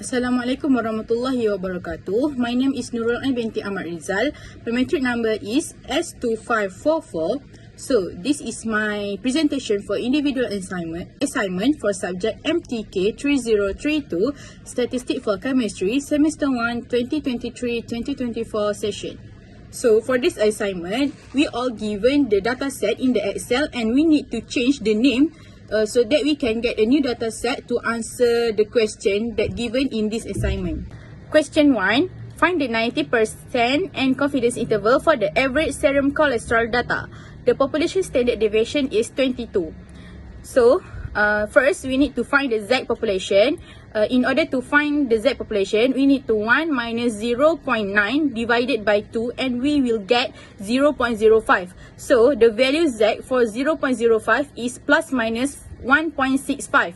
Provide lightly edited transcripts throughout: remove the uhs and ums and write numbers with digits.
Assalamualaikum warahmatullahi wabarakatuh. My name is NURUL and BINTI AHMAD RIZAL. My metric number is S2544. So, this is my presentation for individual assignment for subject MTK3032 Statistic for Chemistry Semester 1 2023-2024 session. So, for this assignment, we all given the data set in the Excel and we need to change the name so that we can get a new data set to answer the question that given in this assignment. Question 1. Find the 90% and confidence interval for the average serum cholesterol data. The population standard deviation is 22. So, first we need to find the Z population. In order to find the Z population, we need to 1 minus 0.9 divided by 2 and we will get 0.05. So, the value Z for 0.05 is plus minus 1.65.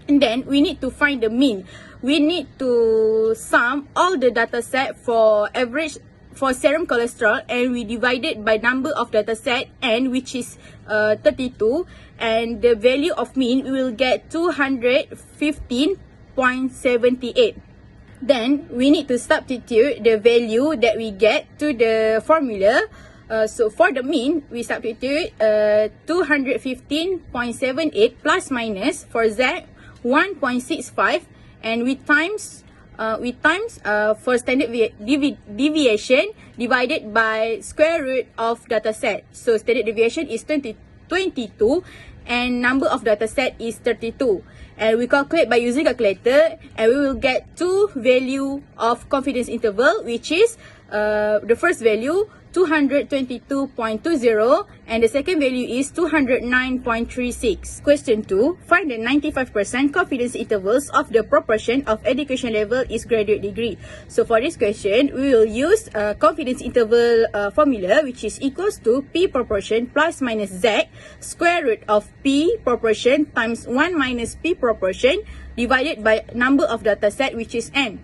And then, we need to find the mean. We need to sum all the data set for average for serum cholesterol and we divide it by number of data set n, which is 32, and the value of mean we will get 215.78. Then we need to substitute the value that we get to the formula. So for the mean, we substitute 215.78 plus minus for Z 1.65 and we times for standard deviation divided by square root of data set. So standard deviation is 22 and number of data set is 32. And we calculate by using calculator and we will get two value of confidence interval, which is the first value 222.20 and the second value is 209.36. Question 2. Find the 95% confidence intervals of the proportion of education level is graduate degree. So for this question, we will use confidence interval formula, which is equals to P proportion plus minus Z square root of P proportion times 1 minus P proportion divided by number of data set, which is N.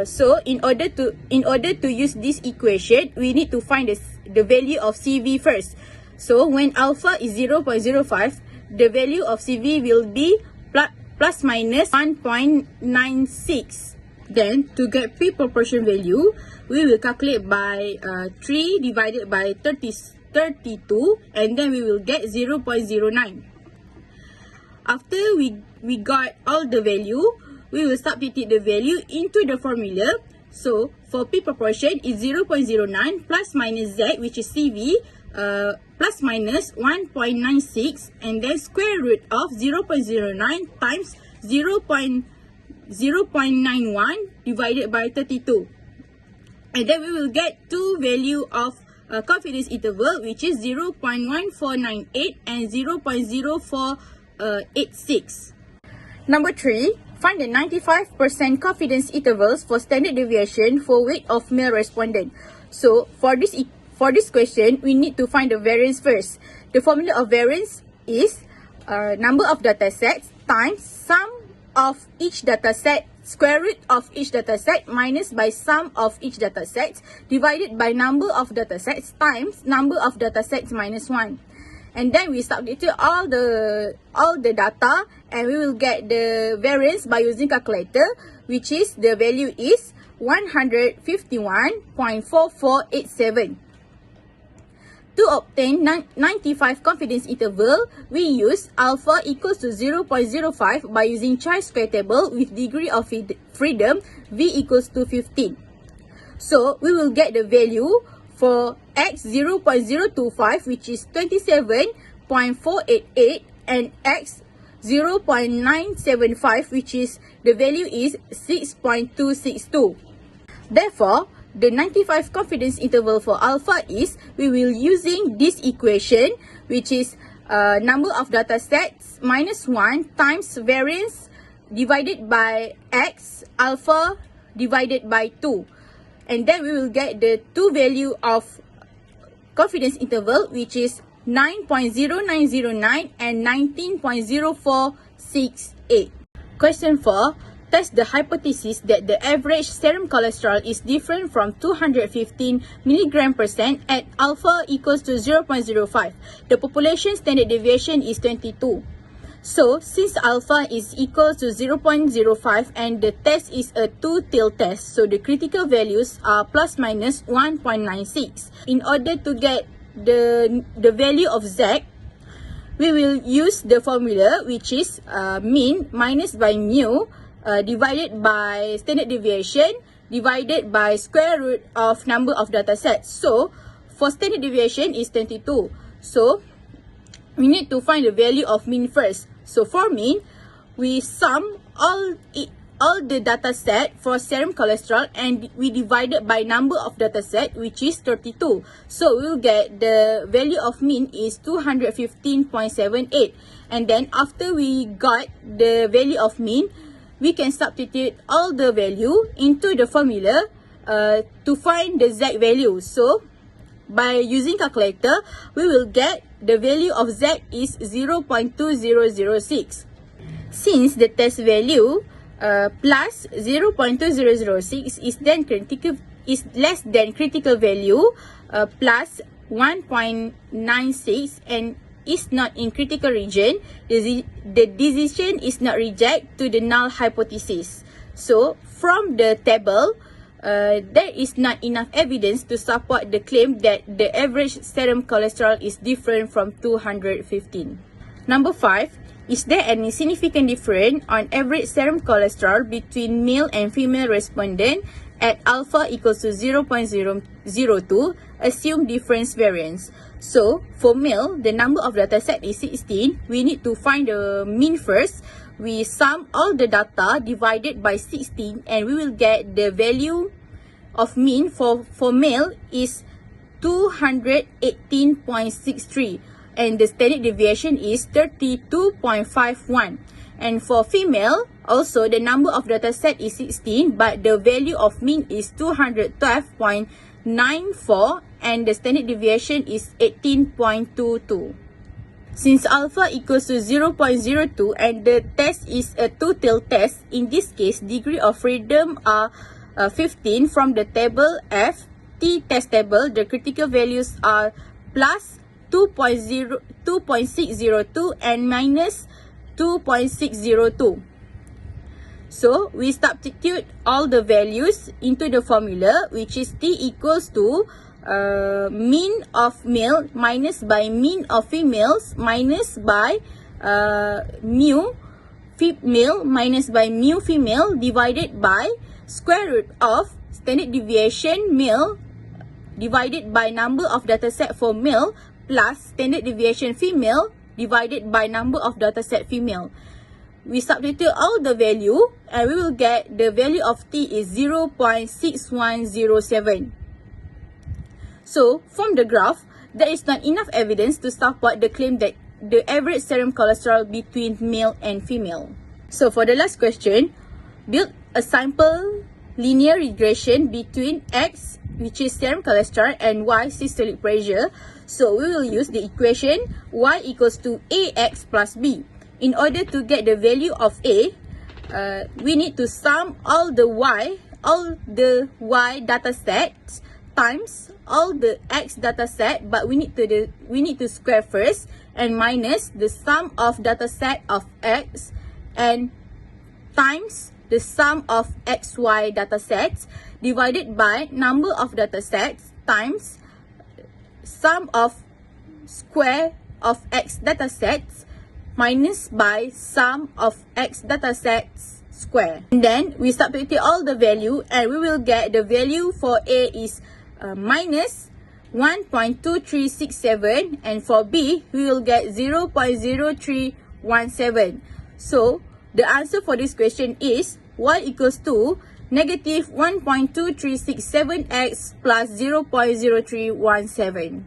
So in order to use this equation, we need to find the value of CV first. So when alpha is 0.05, the value of CV will be plus minus 1.96. Then to get P proportion value, we will calculate by 3 divided by 32 and then we will get 0.09. After we got all the value, we will substitute the value into the formula. So, for P proportion is 0.09 plus minus Z, which is CV, plus minus 1.96 and then square root of 0.09 times 0.91 divided by 32. And then we will get two value of confidence interval, which is 0.1498 and 0.0486. Number 3. Find the 95% confidence intervals for standard deviation for weight of male respondent. So, for this question, we need to find the variance first. The formula of variance is number of data sets times sum of each data set, square root of each data set minus by sum of each data set divided by number of data sets times number of data sets minus 1. And then we substitute all the data and we will get the variance by using calculator, which is the value is 151.4487. To obtain 95 confidence interval, we use alpha equals to 0.05 by using chi-square table with degree of freedom V equals to 15. So we will get the value for X 0.025, which is 27.488, and X 0.975, which is the value is 6.262. Therefore, the 95 confidence interval for alpha is, we will using this equation, which is number of data sets minus 1 times variance divided by X alpha divided by 2. And then we will get the two value of confidence interval, which is 9.0909 and 19.0468. Question 4. Test the hypothesis that the average serum cholesterol is different from 215 mg/cent at alpha equals to 0.05. The population standard deviation is 22. So, since alpha is equal to 0.05 and the test is a two-tail test, so the critical values are plus minus 1.96. In order to get the value of Z, we will use the formula which is mean minus by mu divided by standard deviation divided by square root of number of data sets. So, for standard deviation is 22. So, we need to find the value of mean first. So, for mean, we sum all the data set for serum cholesterol and we divide it by number of data set, which is 32. So, we'll get the value of mean is 215.78. And then, after we got the value of mean, we can substitute all the value into the formula to find the Z value. So, by using calculator, we will get the value of Z is 0.2006. Since the test value plus 0.2006 is less than critical value plus 1.96 and is not in critical region, the decision is not reject to the null hypothesis. So, from the table, there is not enough evidence to support the claim that the average serum cholesterol is different from 215. Number 5. Is there any significant difference on average serum cholesterol between male and female respondent at alpha equals to 0.002? Assume difference variance. So, for male, the number of data set is 16. We need to find the mean first. We sum all the data divided by 16 and we will get the value of mean for male is 218.63 and the standard deviation is 32.51. And for female, also the number of data set is 16 but the value of mean is 212.94 and the standard deviation is 18.22. Since alpha equals to 0.02 and the test is a two-tail test, in this case, degree of freedom are 15 from the table F, T test table, the critical values are plus 2.602 and minus 2.602. So, we substitute all the values into the formula which is T equals to mean of male minus by mean of females minus by mu male minus by mu female divided by square root of standard deviation male divided by number of data set for male plus standard deviation female divided by number of data set female. We substitute all the value and we will get the value of T is 0.6107. So, from the graph, there is not enough evidence to support the claim that the average serum cholesterol between male and female. So, for the last question, build a simple linear regression between X, which is serum cholesterol, and Y, systolic pressure. So, we will use the equation Y equals to AX plus B. In order to get the value of A, we need to sum all the Y data sets times all the X data set, but we need to square first and minus the sum of data set of X and times the sum of XY data sets divided by number of data sets times sum of square of X data sets minus by sum of X data sets square. And then we substitute all the value and we will get the value for A is minus 1.2367 and for B we will get 0.0317. So the answer for this question is Y equals to negative 1.2367x plus 0.0317.